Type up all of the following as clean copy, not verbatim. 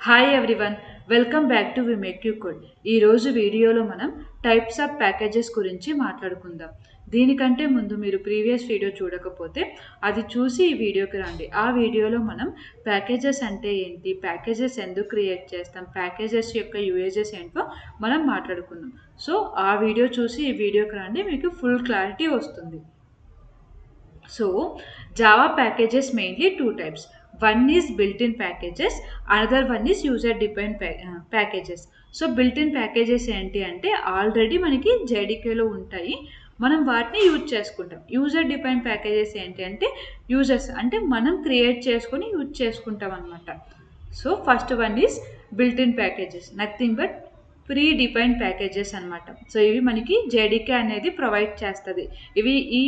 Hi everyone, welcome back to we make you code. ఈరోజు వీడియోలో మనం టైప్స్ ఆఫ్ ప్యాకేజెస్ గురించి మాట్లాడుకుందాం. దీనికంటే ముందు మీరు ప్రీవియస్ వీడియో చూడకపోతే అది చూసి ఈ వీడియోకి రండి. ఆ వీడియోలో మనం ప్యాకేజెస్ అంటే ఏంటి, ప్యాకేజెస్ ఎందుకు క్రియేట్ చేస్తాం, ప్యాకేజెస్ యొక్క యూజెస్ ఏంటో మనం మాట్లాడుకుందాం. సో ఆ వీడియో చూసి ఈ వీడియోకి రండి, మీకు ఫుల్ క్లారిటీ వస్తుంది. So Java packages mainly two types. One is built-in packages, another one is user-defined packages. So built-in packages ఏంటి అంటే ఆల్రెడీ మనకి జేడీకేలో ఉంటాయి, మనం వాటిని యూజ్ చేసుకుంటాం. యూజర్ డిఫైన్ ప్యాకేజెస్ ఏంటి అంటే యూజర్స్ అంటే మనం క్రియేట్ చేసుకొని యూజ్ చేసుకుంటాం అనమాట. So first one is built-in packages, nothing but pre defined packages అనమాట. సో ఇవి మనకి జేడీకే అనేది ప్రొవైడ్ చేస్తుంది. ఈ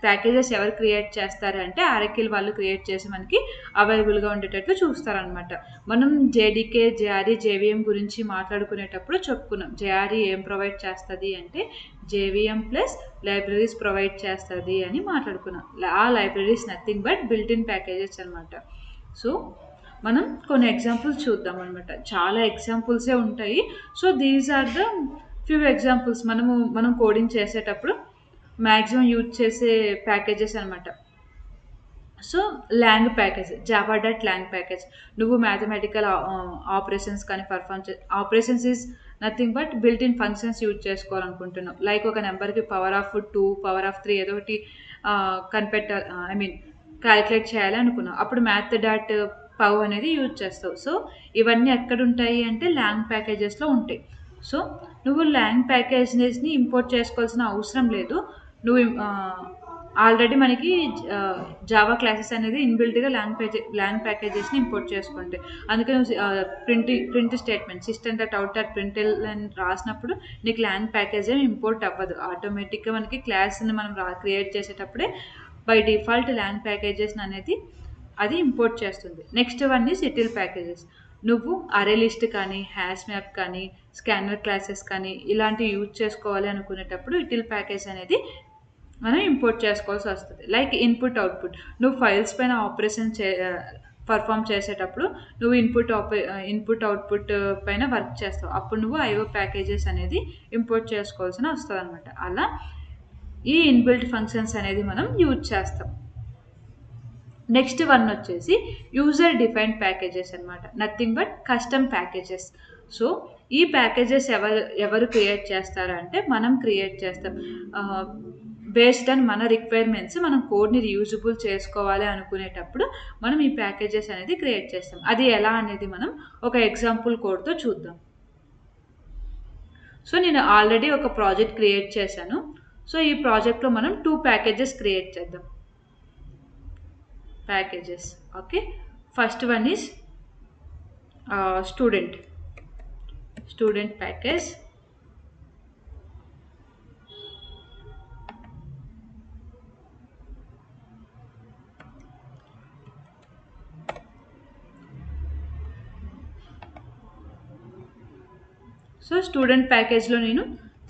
ప్యాకేజెస్ ఎవరు క్రియేట్ చేస్తారంటే ఆర్ఎక్ఎల్ వాళ్ళు క్రియేట్ చేసి మనకి అవైలబుల్గా ఉండేటట్లు చూస్తారనమాట. మనం జేడీకే, జేఆర్ఈ, జేవిఎం గురించి మాట్లాడుకునేటప్పుడు చెప్పుకున్నాం. జేఆర్ఈ ఏం ప్రొవైడ్ చేస్తుంది అంటే జేవిఎం ప్లస్ లైబ్రరీస్ ప్రొవైడ్ చేస్తుంది అని మాట్లాడుకున్నాం. ఆ libraries nothing but built in packages అనమాట. సో మనం కొన్ని ఎగ్జాంపుల్స్ చూద్దాం అనమాట. చాలా ఎగ్జాంపుల్సే ఉంటాయి. So these are the few examples మనం కోడింగ్ చేసేటప్పుడు మ్యాక్సిమం యూజ్ చేసే ప్యాకేజెస్ అనమాట. So lang package, java.lang package. నువ్వు మ్యాథమెటికల్ ఆపరేషన్స్ కానీ operations is nothing but built in functions use చేసుకోవాలనుకుంటున్నాం. లైక్ ఒక నెంబర్కి పవర్ ఆఫ్ 2, పవర్ ఆఫ్ 3 ఏదో ఒకటి క్యాలిక్యులేట్ చేయాలి అనుకున్నాం. అప్పుడు math.pov అనేది యూజ్ చేస్తావు. సో ఇవన్నీ ఎక్కడ ఉంటాయి అంటే లాంగ్ ప్యాకేజెస్లో ఉంటాయి. సో నువ్వు లాంగ్ ప్యాకేజెస్ని ఇంపోర్ట్ చేసుకోవాల్సిన అవసరం లేదు. నువ్వు ఆల్రెడీ మనకి జావా క్లాసెస్ అనేది ఇన్బిల్ట్గా లాంగ్ ప్యాకేజెస్ని ఇంపోర్ట్ చేసుకుంటే, అందుకని ప్రింట్ స్టేట్మెంట్ system.out.println అని రాసినప్పుడు నీకు లాంగ్ ప్యాకేజ్ ఏమి ఇంపోర్ట్ అవ్వదు. ఆటోమేటిక్గా మనకి క్లాస్ని మనం క్రియేట్ చేసేటప్పుడే బై డిఫాల్ట్ లాంగ్ ప్యాకేజెస్ అనేది అది ఇంపోర్ట్ చేస్తుంది. Next one is util packages. నువ్వు అరే లిస్ట్ కానీ, హ్యాష్ మ్యాప్ కానీ, స్కానర్ క్లాసెస్ కానీ ఇలాంటివి యూజ్ చేసుకోవాలి అనుకునేటప్పుడు ఇటిల్ ప్యాకేజ్ అనేది మనం ఇంపోర్ట్ చేసుకోవాల్సి వస్తుంది. లైక్ ఇన్పుట్ అవుట్పుట్, నువ్వు ఫైల్స్ పైన ఆపరేషన్ పర్ఫామ్ చేసేటప్పుడు నువ్వు ఇన్పుట్ అవుట్పుట్ పైన వర్క్ చేస్తావు. అప్పుడు నువ్వు ఐఓ ప్యాకేజెస్ అనేది ఇంపోర్ట్ చేసుకోవాల్సిన వస్తుంది అనమాట. అలా ఈ ఇన్బిల్ట్ ఫంక్షన్స్ అనేది మనం యూజ్ చేస్తాం. నెక్స్ట్ వన్ వచ్చేసి యూజర్ డిఫైన్డ్ ప్యాకేజెస్ అనమాట, nothing but custom packages. So ఈ ప్యాకేజెస్ ఎవరు క్రియేట్ చేస్తారంటే మనం క్రియేట్ చేస్తాం. బేస్డ్ ఆన్ మన రిక్వైర్మెంట్స్ మనం కోడ్ని రీయూజబుల్ చేసుకోవాలి అనుకునేటప్పుడు మనం ఈ ప్యాకేజెస్ అనేది క్రియేట్ చేస్తాం. అది ఎలా అనేది మనం ఒక ఎగ్జాంపుల్ కోడ్తో చూద్దాం. సో నేను ఆల్రెడీ ఒక ప్రాజెక్ట్ క్రియేట్ చేశాను. సో ఈ ప్రాజెక్ట్లో మనం 2 ప్యాకేజెస్ క్రియేట్ చేద్దాం. Packages, okay. First one is student package. So student ప్యాకేజ్లో నేను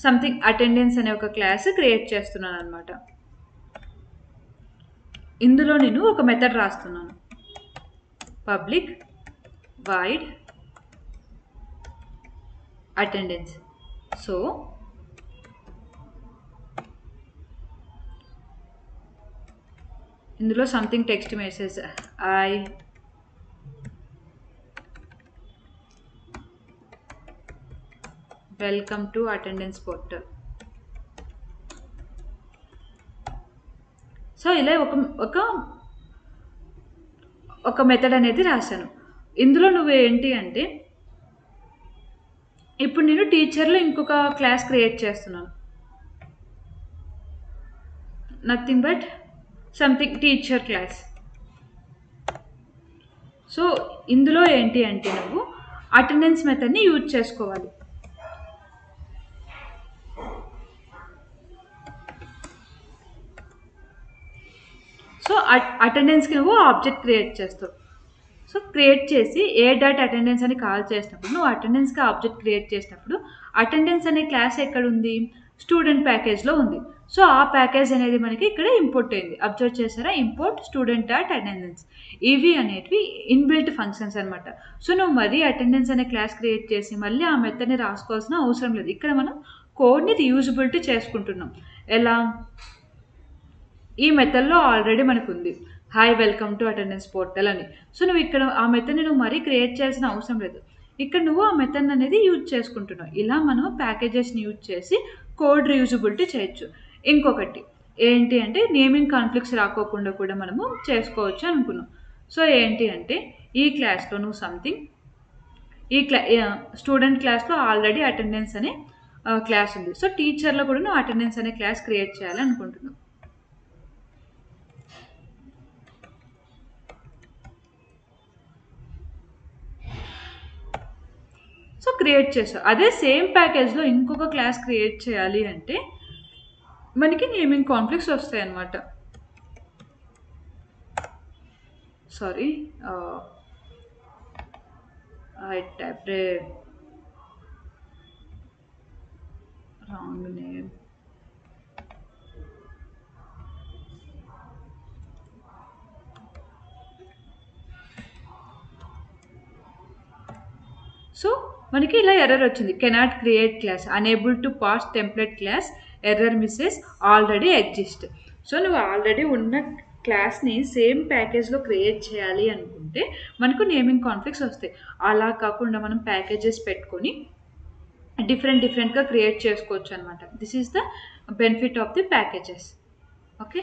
సంథింగ్ అటెండెన్స్ అనే ఒక క్లాస్ క్రియేట్ చేస్తున్నాను అనమాట. ఇందులో నేను ఒక మెథడ్ రాస్తున్నాను, పబ్లిక్ వాయిడ్ అటెండెన్స్. సో ఇందులో something text message, I welcome to attendance portal. So ఇలా ఒక మెథడ్ అనేది రాశాను. ఇందులో నువ్వు ఏంటి అంటే ఇప్పుడు నేను టీచర్లో ఇంకొక క్లాస్ క్రియేట్ చేస్తున్నాను, nothing but something teacher class. So ఇందులో ఏంటి అంటే నువ్వు అటెండెన్స్ మెథడ్ని యూజ్ చేసుకోవాలి. సో అటెండెన్స్కి నువ్వు ఆబ్జెక్ట్ క్రియేట్ చేస్తావు. సో క్రియేట్ చేసి a.attendance అని కాల్ చేసినప్పుడు నువ్వు అటెండెన్స్కి ఆబ్జెక్ట్ క్రియేట్ చేసినప్పుడు అటెండెన్స్ అనే క్లాస్ ఎక్కడ ఉంది, స్టూడెంట్ ప్యాకేజ్లో ఉంది. సో ఆ ప్యాకేజ్ అనేది మనకి ఇక్కడ ఇంపోర్ట్ అయింది. అబ్జర్వ్ చేసారా? Import student dot attendance. ఇవి అనేటివి ఇన్‌బిల్ట్ ఫంక్షన్స్ అనమాట. సో నువ్వు మరీ అటెండెన్స్ అనే క్లాస్ క్రియేట్ చేసి మళ్ళీ ఆ మెథడ్‌ని రాసుకోవాల్సిన అవసరం లేదు. ఇక్కడ మనం కోడ్‌ని రీయూజబిలిటీ చేసుకుంటున్నాం. ఎలా? ఈ మెథడ్‌లో ఆల్రెడీ మనకుంది. Hi welcome to attendance portal అని. సో నువ్వు ఇక్కడ ఆ మెథడ్‌ని నువ్వు మరీ క్రియేట్ చేయాల్సిన అవసరం లేదు. ఇక్కడ నువ్వు ఆ మెథడ్ అనేది యూజ్ చేసుకుంటున్నావు. ఇలా మనం ప్యాకేజెస్‌ని యూజ్ చేసి కోడ్ రీయూజబిలిటీ చేయొచ్చు. ఇంకొకటి ఏంటి అంటే నేమింగ్ కాన్‌ఫ్లిక్ట్స్ రాకోకుండా కూడా మనము చేసుకోవచ్చు అనుకున్నాం. సో ఏంటి అంటే ఈ క్లాస్‌లో నువ్వు సంథింగ్ స్టూడెంట్ క్లాస్‌లో ఆల్రెడీ అటెండెన్స్ అనే క్లాస్ ఉంది. సో టీచర్‌లో కూడా నువ్వు అటెండెన్స్ అనే క్లాస్ క్రియేట్ చేయాలి అనుకుంటున్నావు. సో క్రియేట్ చేసావు. అదే సేమ్ ప్యాకేజ్‌లో ఇంకొక క్లాస్ క్రియేట్ చేయాలి అంటే మనకి నేమింగ్ కాన్‌ఫ్లిక్ట్స్ వస్తాయన్నమాట. Sorry, I typed a wrong name. So మనకి ఇలా ఎర్రర్ వచ్చింది. Cannot create class, unable to pass template class, error misses already exist. So నువ్వు ఆల్రెడీ ఉన్న క్లాస్ని సేమ్ ప్యాకేజ్లో క్రియేట్ చేయాలి అనుకుంటే మనకు నేమింగ్ కాన్ఫ్లిక్ట్స్ వస్తాయి. అలా కాకుండా మనం ప్యాకేజెస్ పెట్టుకొని డిఫరెంట్గా క్రియేట్ చేసుకోవచ్చు అనమాట. This is the benefit of the packages. Okay,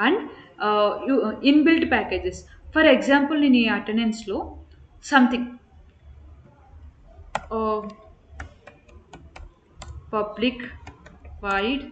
and inbuilt packages. For example నేను ఈ అటెండెన్స్లో something public void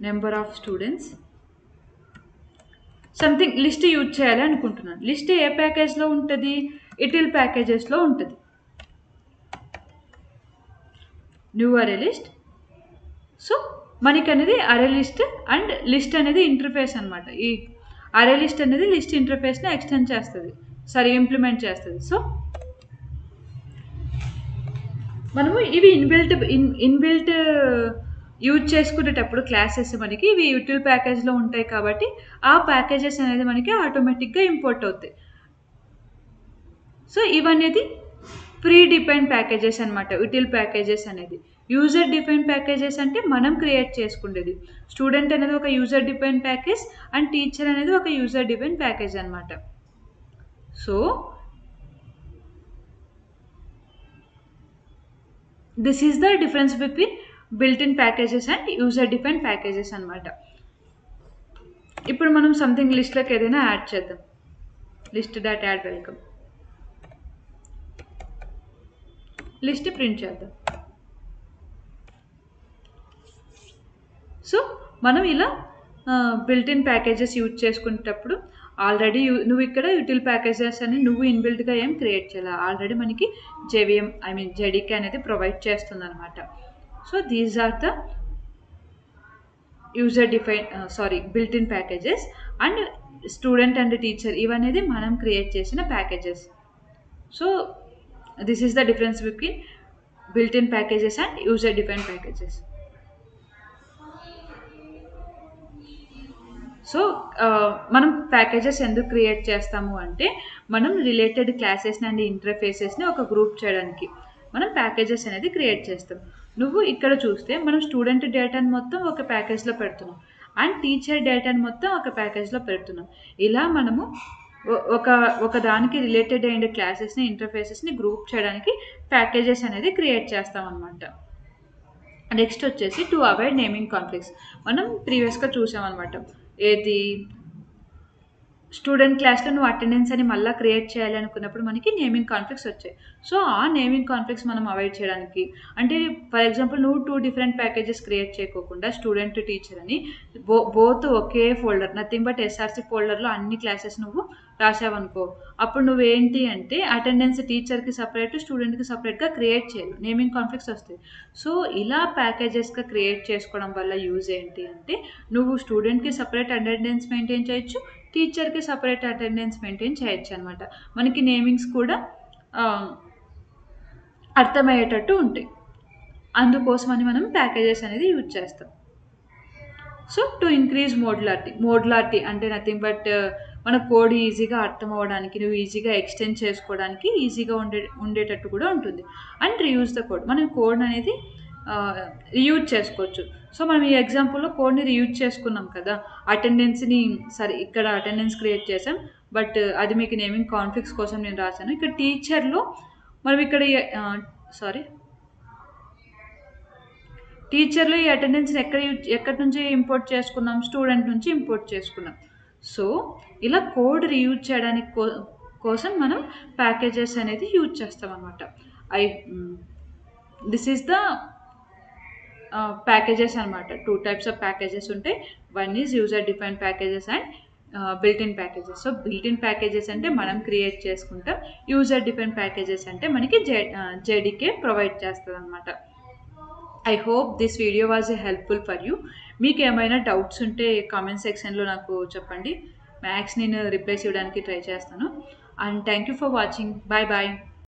number of students something list use చేయాలి అనుకుంటున్నాను. లిస్ట్ ఏ ప్యాకేజ్లో ఉంటుంది? ఇటిల్ ప్యాకేజెస్లో ఉంటుంది. న్యూ అరే లిస్ట్. సో మనకి అనేది అరే లిస్ట్ అండ్ లిస్ట్ అనేది ఇంటర్ఫేస్ అనమాట. ఈ అరే లిస్ట్ అనేది లిస్ట్ ఇంటర్ఫేస్ని ఎక్స్టెండ్ చేస్తుంది, ఇంప్లిమెంట్ చేస్తుంది. సో మనము ఇవి ఇన్బిల్ట్ యూజ్ చేసుకునేటప్పుడు క్లాసెస్ మనకి ఇవి యూటిల్ ప్యాకేజ్లో ఉంటాయి కాబట్టి ఆ ప్యాకేజెస్ అనేది మనకి ఆటోమేటిక్గా ఇంపోర్ట్ అవుతాయి. సో ఇవనేది ప్రీ డిఫైన్ ప్యాకేజెస్ అనమాట. యూటిల్ ప్యాకేజెస్ అనేది యూజర్ డిఫైన్ ప్యాకేజెస్ అంటే మనం క్రియేట్ చేసుకునేది. స్టూడెంట్ అనేది ఒక user define package and teacher అనేది ఒక యూజర్ డిఫైన్ ప్యాకేజ్ అనమాట. So this is the difference between built in packages and user define packages అనమాట. ఇప్పుడు మనం సంథింగ్ లిస్ట్లోకి ఏదైనా యాడ్ చేద్దాం. List dot add welcome list print చేద్దాం. సో మనం ఇలా బిల్ట్ ఇన్ ప్యాకేజెస్ యూజ్ చేసుకునేటప్పుడు ఆల్రెడీ నువ్వు ఇక్కడ యూటిల్ ప్యాకేజెస్ అని నువ్వు ఇన్బిల్ట్గా ఏం క్రియేట్ చేయాలి. ఆల్రెడీ మనకి జేవిఎం జేడీకే అనేది ప్రొవైడ్ చేస్తుంది అనమాట. So these are the user define built in packages and student and teacher ఇవనేది మనం క్రియేట్ చేసిన packages. So this is the difference between built in packages and user define packages. So మనం packages ఎందుకు create చేస్తాము అంటే మనం related క్లాసెస్ని and ఇంటర్ఫేసెస్ని ఒక group చేయడానికి మనం ప్యాకేజెస్ అనేది క్రియేట్ చేస్తాం. నువ్వు ఇక్కడ చూస్తే మనం స్టూడెంట్ డేటాని మొత్తం ఒక ప్యాకేజ్లో పెడుతున్నాం అండ్ టీచర్ డేటాని మొత్తం ఒక ప్యాకేజ్లో పెడుతున్నాం. ఇలా మనము ఒక దానికి రిలేటెడ్ అయిన క్లాసెస్ని ఇంటర్ఫేసెస్ని గ్రూప్ చేయడానికి ప్యాకేజెస్ అనేది క్రియేట్ చేస్తాం అన్నమాట. నెక్స్ట్ వచ్చేసి టు అవాయిడ్ నేమింగ్ కాన్ఫ్లిక్ట్స్. మనం ప్రీవియస్గా చూసామన్నమాట. ఏది స్టూడెంట్ క్లాస్లో నువ్వు అటెండెన్స్ అని మళ్ళీ క్రియేట్ చేయాలి అనుకున్నప్పుడు మనకి నేమింగ్ కాన్ఫ్లిక్ట్స్ వచ్చాయి. సో ఆ నేమింగ్ కాన్ఫ్లిక్ట్స్ మనం అవాయిడ్ చేయడానికి అంటే ఫర్ ఎగ్జాంపుల్ నువ్వు 2 డిఫరెంట్ ప్యాకేజెస్ క్రియేట్ చేయకోకుండా స్టూడెంట్ టీచర్ అని బోత్ ఒకే ఫోల్డర్ నథింగ్ బట్ ఎస్ఆర్సీ ఫోల్డర్లో అన్ని క్లాసెస్ నువ్వు రాసావనుకో, అప్పుడు నువ్వేంటి అంటే అటెండెన్స్ టీచర్కి సపరేట్ స్టూడెంట్కి సపరేట్గా క్రియేట్ చేయాలి, నేమింగ్ కాన్ఫ్లిక్ట్స్ వస్తాయి. సో ఇలా ప్యాకేజెస్గా క్రియేట్ చేసుకోవడం వల్ల యూజ్ ఏంటి అంటే నువ్వు స్టూడెంట్కి సపరేట్ అటెండెన్స్ మెయింటైన్ చేయొచ్చు, టీచర్కి సపరేట్ అటెండెన్స్ మెయింటైన్ చేయొచ్చు అనమాట. మనకి నేమింగ్స్ కూడా అర్థమయ్యేటట్టు ఉంటాయి. అందుకోసమని మనం ప్యాకేజెస్ అనేది యూజ్ చేస్తాం. సో టు ఇంక్రీజ్ మోడ్లారిటీ అంటే నథింగ్ బట్ మన కోడ్ ఈజీగా అర్థం అవ్వడానికి, నువ్వు ఈజీగా ఎక్స్టెండ్ చేసుకోవడానికి ఈజీగా ఉండేటట్టు కూడా ఉంటుంది. అండ్ రీయూజ్ ద కోడ్, మనం కోడ్ అనేది రీయూజ్ చేసుకోవచ్చు. సో మనం ఈ ఎగ్జాంపుల్లో కోడ్ని రీయూజ్ చేసుకున్నాం కదా, అటెండెన్స్ని సరే ఇక్కడ అటెండెన్స్ క్రియేట్ చేసాం, బట్ అది మీకు నేమింగ్ కాన్ఫ్లిక్ట్స్ కోసం నేను రాశాను. ఇక్కడ టీచర్లో మనం ఇక్కడ టీచర్లో ఈ అటెండెన్స్ని ఎక్కడి నుంచి ఇంపోర్ట్ చేసుకున్నాం, స్టూడెంట్ నుంచి ఇంపోర్ట్ చేసుకున్నాం. సో ఇలా కోడ్ రీయూజ్ చేయడానికి కోసం మనం ప్యాకేజెస్ అనేది యూజ్ చేస్తాం అన్నమాట. దిస్ ఈస్ ద ప్యాకేజెస్ అనమాట. 2 types ఆఫ్ ప్యాకేజెస్ ఉంటాయి. One is user define packages and built in packages. So built in packages అంటే మనం క్రియేట్ చేసుకుంటాం, యూజర్ డిఫైన్ ప్యాకేజెస్ అంటే మనకి జేడీకే ప్రొవైడ్ చేస్తుంది అనమాట. I hope this video was helpful for you. మీకు ఏమైనా డౌట్స్ ఉంటే కామెంట్ సెక్షన్లో నాకు చెప్పండి. మ్యాథ్స్ నేను రిప్లైస్ ఇవ్వడానికి ట్రై చేస్తాను. And thank you for watching. Bye bye.